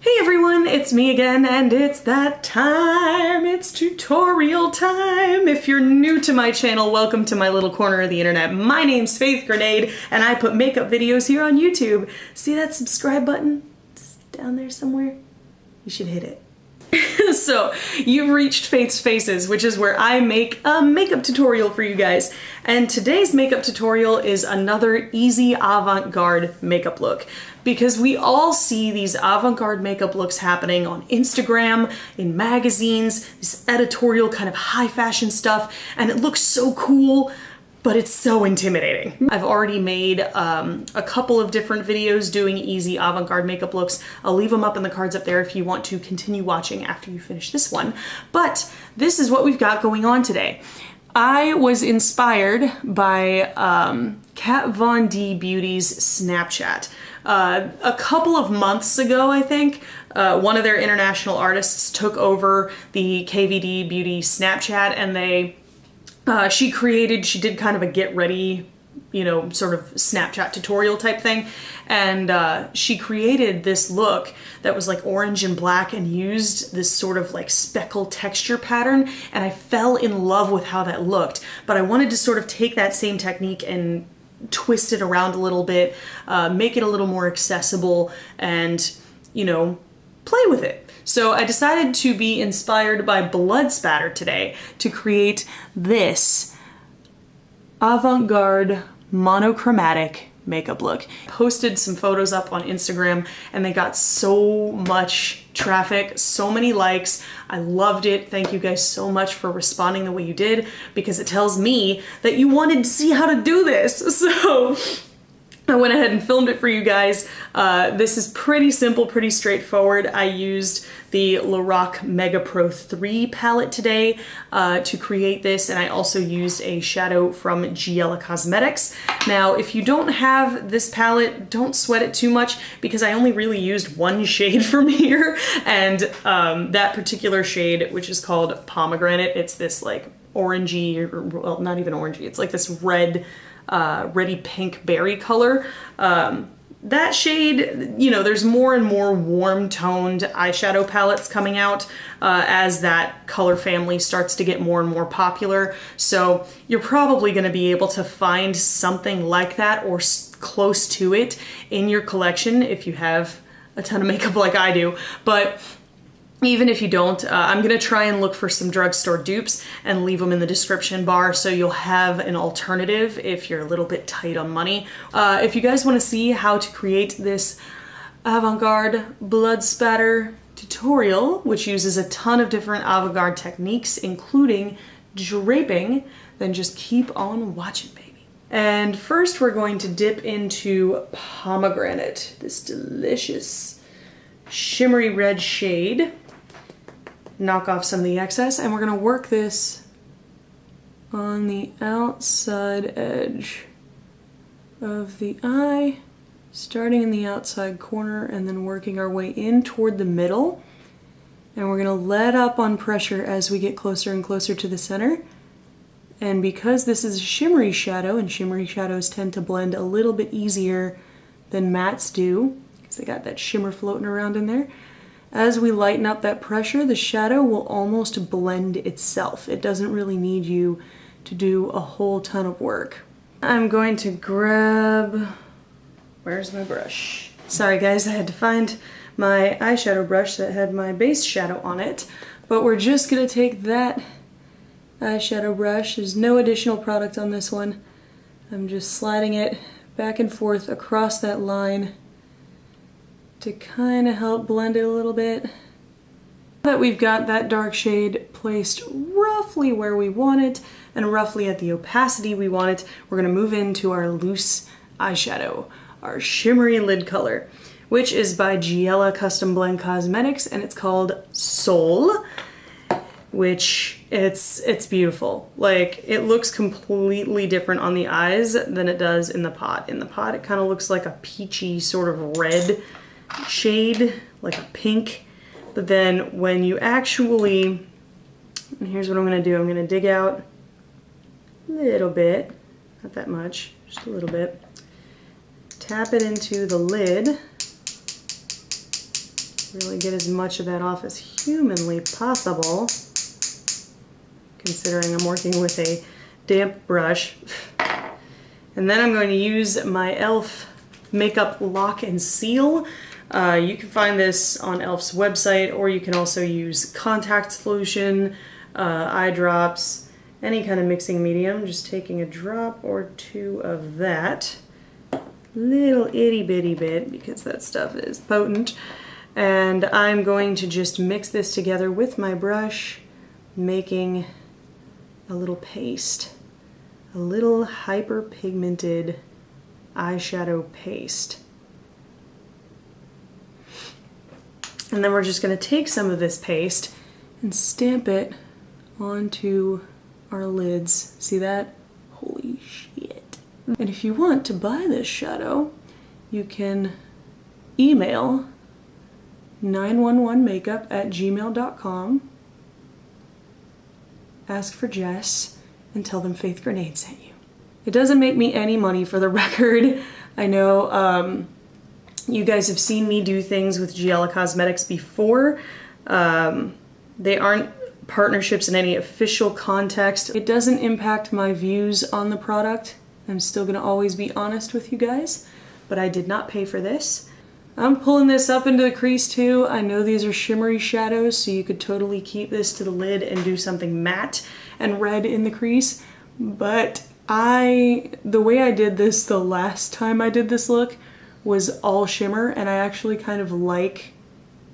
Hey everyone, it's me again, and it's that time! It's tutorial time! If you're new to my channel, welcome to my little corner of the internet. My name's Faith Grenade, and I put makeup videos here on YouTube. See that subscribe button? It's down there somewhere? You should hit it. So, you've reached Faith's Faces, which is where I make a makeup tutorial for you guys. And today's makeup tutorial is another easy avant-garde makeup look. Because we all see these avant-garde makeup looks happening on Instagram, in magazines, this editorial kind of high fashion stuff, and it looks so cool, but it's so intimidating. I've already made a couple of different videos doing easy avant-garde makeup looks. I'll leave them up in the cards up there if you want to continue watching after you finish this one. But this is what we've got going on today. I was inspired by Kat Von D Beauty's Snapchat. A couple of months ago, I think, one of their international artists took over the KVD Beauty Snapchat, and she did kind of a get ready, you know, sort of Snapchat tutorial type thing. And she created this look that was like orange and black and used this sort of like speckle texture pattern. And I fell in love with how that looked. But I wanted to sort of take that same technique and twist it around a little bit, make it a little more accessible, and, you know, play with it. So I decided to be inspired by blood spatter today to create this avant-garde monochromatic makeup look. Posted some photos up on Instagram and they got so much traffic, so many likes. I loved it. Thank you guys so much for responding the way you did, because it tells me that you wanted to see how to do this. So I went ahead and filmed it for you guys. This is pretty simple, pretty straightforward. I used the Lorac Mega Pro 3 palette today to create this, and I also used a shadow from Giella Cosmetics. Now, if you don't have this palette, don't sweat it too much, because I only really used one shade from here, and that particular shade, which is called Pomegranate, it's this like orangey, or, well, not even orangey, it's like this red, reddy pink berry color. That shade, you know, there's more and more warm toned eyeshadow palettes coming out as that color family starts to get more and more popular. So you're probably going to be able to find something like that or close to it in your collection if you have a ton of makeup like I do. But even if you don't, I'm gonna try and look for some drugstore dupes and leave them in the description bar so you'll have an alternative if you're a little bit tight on money. If you guys wanna see how to create this avant-garde blood spatter tutorial, which uses a ton of different avant-garde techniques, including draping, then just keep on watching, baby. And first we're going to dip into Pomegranate, this delicious shimmery red shade. Knock off some of the excess, and we're gonna work this on the outside edge of the eye, starting in the outside corner and then working our way in toward the middle. And we're gonna let up on pressure as we get closer and closer to the center. And because this is a shimmery shadow, and shimmery shadows tend to blend a little bit easier than mattes do, because they got that shimmer floating around in there, as we lighten up that pressure, the shadow will almost blend itself. It doesn't really need you to do a whole ton of work. I'm going to grab, where's my brush? Sorry guys, I had to find my eyeshadow brush that had my base shadow on it, but we're just gonna take that eyeshadow brush. There's no additional product on this one. I'm just sliding it back and forth across that line to kind of help blend it a little bit. Now that we've got that dark shade placed roughly where we want it and roughly at the opacity we want it, we're going to move into our loose eyeshadow, our shimmery lid color, which is by Giella Custom Blend Cosmetics, and it's called Soul, which it's beautiful. Like, it looks completely different on the eyes than it does in the pot. In the pot, it kind of looks like a peachy sort of red shade, like a pink, but then when you actually, and here's what I'm going to do, I'm going to dig out a little bit, not that much, just a little bit, tap it into the lid, Really get as much of that off as humanly possible, considering I'm working with a damp brush. And then I'm going to use my e.l.f. Makeup Lock and Seal. You can find this on e.l.f.'s website, or you can also use contact solution, eye drops, any kind of mixing medium. Just taking a drop or two of that. Little itty bitty bit, because that stuff is potent. And I'm going to just mix this together with my brush, making a little paste. A little hyper-pigmented eyeshadow paste. And then we're just going to take some of this paste and stamp it onto our lids. See that? Holy shit. And if you want to buy this shadow, you can email 911makeup@gmail.com, ask for Jess, and tell them Faith Grenade sent you. It doesn't make me any money, for the record. I know you guys have seen me do things with Giella Cosmetics before. They aren't partnerships in any official context. It doesn't impact my views on the product. I'm still gonna always be honest with you guys, but I did not pay for this. I'm pulling this up into the crease too. I know these are shimmery shadows, so you could totally keep this to the lid and do something matte and red in the crease, but the way I did this the last time I did this look was all shimmer, and I actually kind of like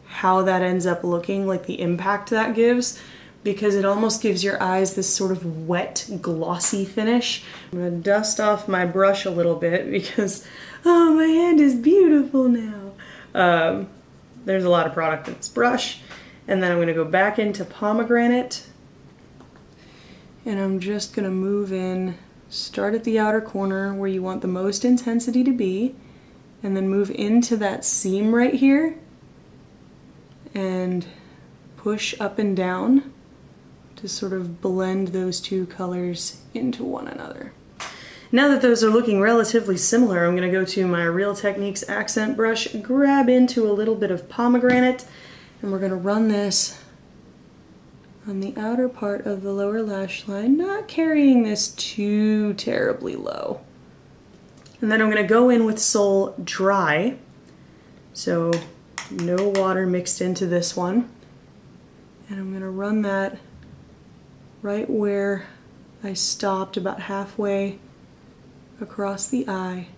how that ends up looking, like the impact that gives, because it almost gives your eyes this sort of wet, glossy finish. I'm gonna dust off my brush a little bit because, oh, my hand is beautiful now. There's a lot of product in this brush. And then I'm gonna go back into pomegranate, and I'm just gonna move in, start at the outer corner where you want the most intensity to be, and then move into that seam right here and push up and down to sort of blend those two colors into one another. Now that those are looking relatively similar, I'm gonna go to my Real Techniques accent brush, grab into a little bit of pomegranate, and we're gonna run this on the outer part of the lower lash line, not carrying this too terribly low. And then I'm gonna go in with Soul Dry, so no water mixed into this one. And I'm gonna run that right where I stopped, about halfway across the eye,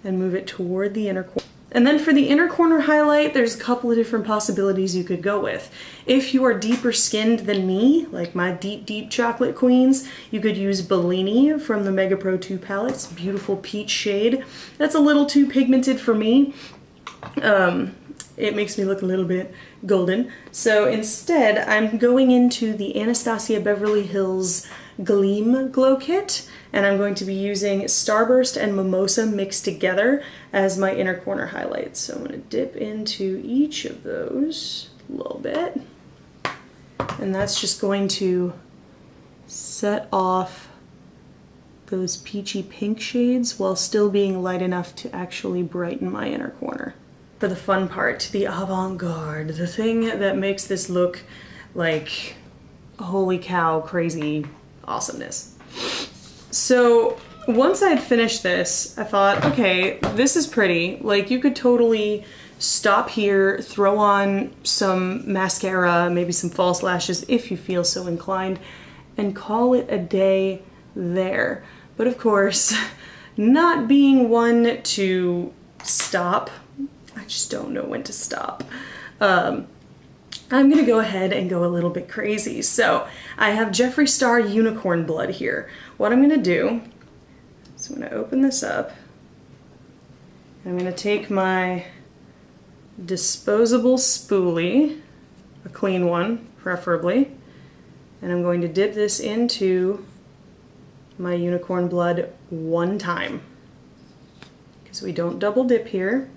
and move it toward the inner corner. And then for the inner corner highlight, there's a couple of different possibilities you could go with. If you are deeper skinned than me, like my deep chocolate queens, you could use Bellini from the Mega Pro 2 palettes, beautiful peach shade. That's a little too pigmented for me. It makes me look a little bit golden. So instead, I'm going into the Anastasia Beverly Hills Gleam Glow Kit, and I'm going to be using Starburst and Mimosa mixed together as my inner corner highlights. So I'm going to dip into each of those a little bit, and that's just going to set off those peachy pink shades while still being light enough to actually brighten my inner corner. For the fun part, the avant-garde, the thing that makes this look like holy cow crazy awesomeness. So once I had finished this, I thought, okay, this is pretty. Like, you could totally stop here, throw on some mascara, maybe some false lashes if you feel so inclined, and call it a day there. But of course, not being one to stop, I just don't know when to stop. I'm gonna go ahead and go a little bit crazy. So I have Jeffree Star Unicorn Blood here. What I'm gonna do is I'm gonna open this up. I'm gonna take my disposable spoolie, a clean one preferably, and I'm going to dip this into my Unicorn Blood one time, because we don't double dip here.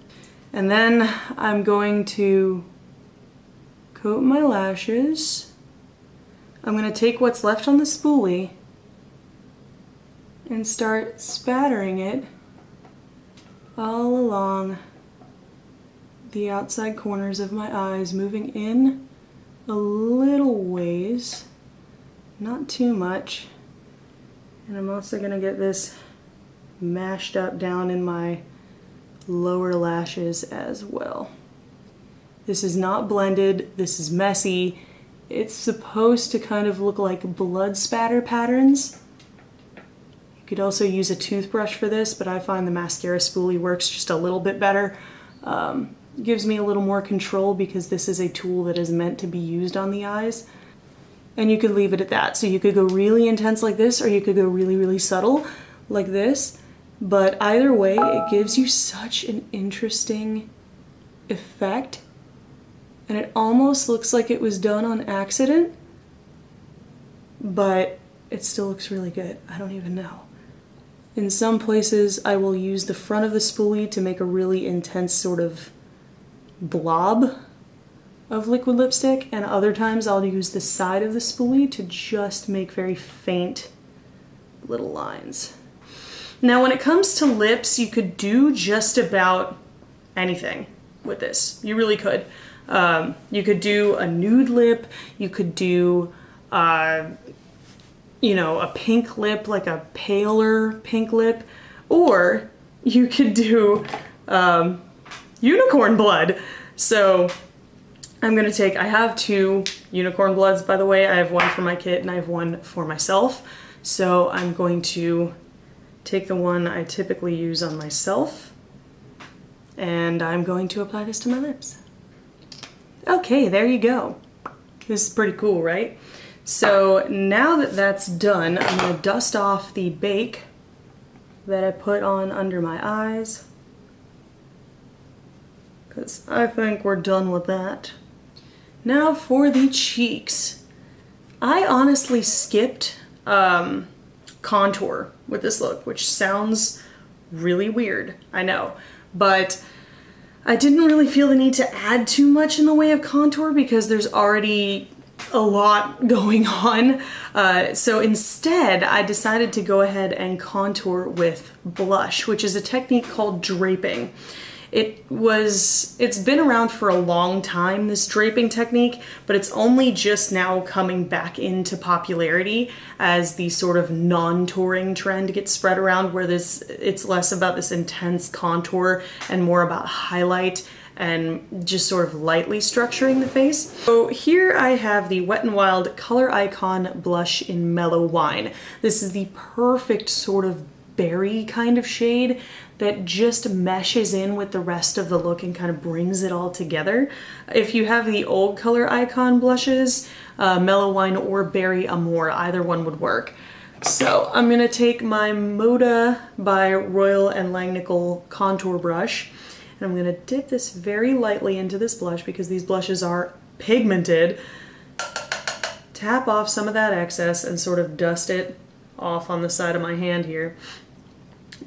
And then I'm going to coat my lashes. I'm going to take what's left on the spoolie and start spattering it all along the outside corners of my eyes, moving in a little ways, not too much. And I'm also going to get this mashed up down in my lower lashes as well. This is not blended, this is messy. It's supposed to kind of look like blood spatter patterns. You could also use a toothbrush for this, but I find the mascara spoolie works just a little bit better. Gives me a little more control because this is a tool that is meant to be used on the eyes. And you could leave it at that. So you could go really intense like this, or you could go really, really subtle like this. But either way, it gives you such an interesting effect. And it almost looks like it was done on accident, but it still looks really good. I don't even know. In some places, I will use the front of the spoolie to make a really intense sort of blob of liquid lipstick, and other times I'll use the side of the spoolie to just make very faint little lines. Now when it comes to lips, you could do just about anything with this. You really could. You could do a nude lip, you could do you know, a pink lip, like a paler pink lip, or you could do unicorn blood. So I'm gonna take, I have 2 unicorn bloods, by the way. I have one for my kit and I have one for myself. So I'm going to take the one I typically use on myself, and I'm going to apply this to my lips. Okay, there you go. This is pretty cool, right? So now that that's done, I'm gonna dust off the bake that I put on under my eyes, because I think we're done with that. Now for the cheeks. I honestly skipped contour with this look, which sounds really weird, I know, but I didn't really feel the need to add too much in the way of contour because there's already a lot going on. So instead, I decided to go ahead and contour with blush, which is a technique called draping. It's been around for a long time, this draping technique, but it's only just now coming back into popularity as the sort of non-touring trend gets spread around, where it's less about this intense contour and more about highlight and just sort of lightly structuring the face. So here I have the Wet n Wild Color Icon Blush in Mellow Wine. This is the perfect sort of berry kind of shade that just meshes in with the rest of the look and kind of brings it all together. If you have the old Color Icon blushes, Mellow Wine or Berry Amore, either one would work. So I'm gonna take my Moda by Royal & Langnickel contour brush, and I'm gonna dip this very lightly into this blush because these blushes are pigmented. Tap off some of that excess and sort of dust it off on the side of my hand here.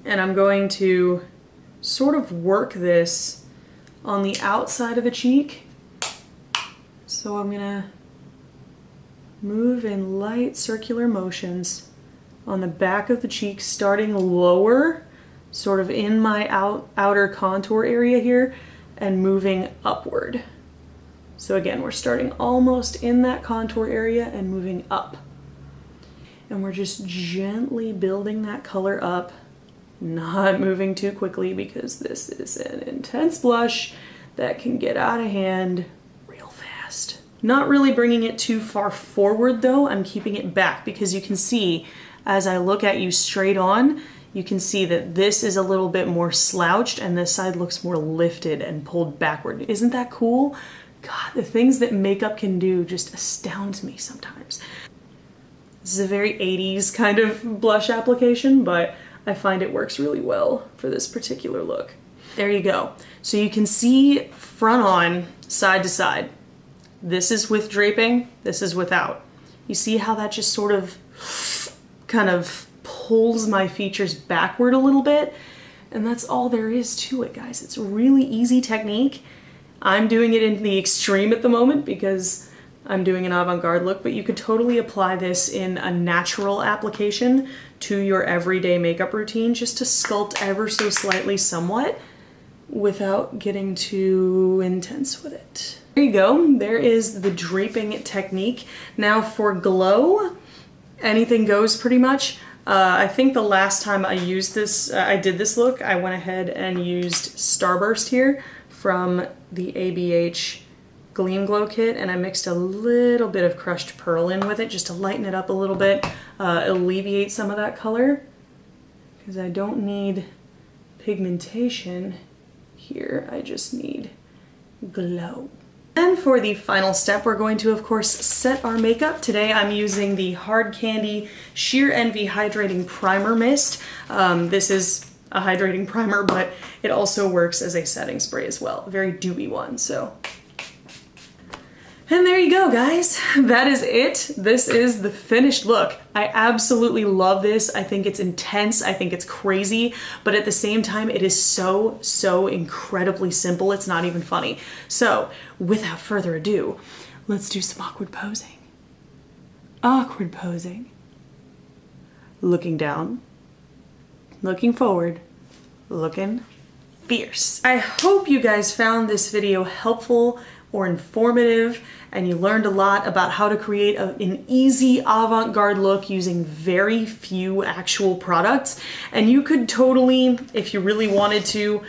And I'm going to sort of work this on the outside of the cheek. So I'm gonna move in light circular motions on the back of the cheek, starting lower, sort of in my outer contour area here, and moving upward. So again, we're starting almost in that contour area and moving up. And we're just gently building that color up, not moving too quickly because this is an intense blush that can get out of hand real fast. Not really bringing it too far forward though, I'm keeping it back because you can see as I look at you straight on, you can see that this is a little bit more slouched and this side looks more lifted and pulled backward. Isn't that cool? God, the things that makeup can do just astounds me sometimes. This is a very 80s kind of blush application, but I find it works really well for this particular look. There you go. So you can see front on, side to side. This is with draping, this is without. You see how that just sort of kind of pulls my features backward a little bit? And that's all there is to it, guys. It's a really easy technique. I'm doing it in the extreme at the moment because I'm doing an avant-garde look, but you could totally apply this in a natural application to your everyday makeup routine just to sculpt ever so slightly somewhat. without getting too intense with it. There you go. There is the draping technique. Now for glow, anything goes pretty much. I think the last time I used this, I did this look, I went ahead and used Starburst here from the ABH Gleam Glow Kit, and I mixed a little bit of crushed pearl in with it just to lighten it up a little bit, alleviate some of that color, because I don't need pigmentation here, I just need glow. And for the final step, we're going to, of course, set our makeup. Today I'm using the Hard Candy Sheer Envy Hydrating Primer Mist. This is a hydrating primer, but it also works as a setting spray as well. A very dewy one, so. And there you go, guys. That is it. This is the finished look. I absolutely love this. I think it's intense. I think it's crazy, but at the same time, it is so, so incredibly simple. It's not even funny. So without further ado, let's do some awkward posing. Awkward posing. Looking down, looking forward, looking fierce. I hope you guys found this video helpful or informative, and you learned a lot about how to create an easy avant-garde look using very few actual products. And you could totally, if you really wanted to,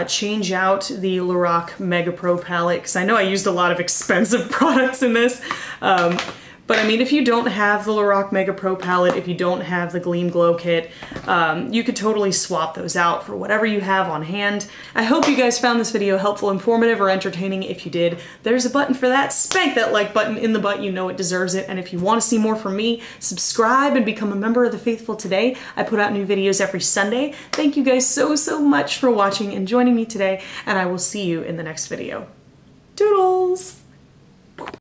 change out the Lorac Mega Pro palette, because I know I used a lot of expensive products in this. But I mean, if you don't have the Lorac Mega Pro palette, if you don't have the Gleam Glow Kit, you could totally swap those out for whatever you have on hand. I hope you guys found this video helpful, informative, or entertaining. If you did, there's a button for that. Spank that like button in the butt, you know it deserves it. And if you want to see more from me, subscribe and become a member of the faithful today. I put out new videos every Sunday. Thank you guys so, so much for watching and joining me today, and I will see you in the next video. Toodles!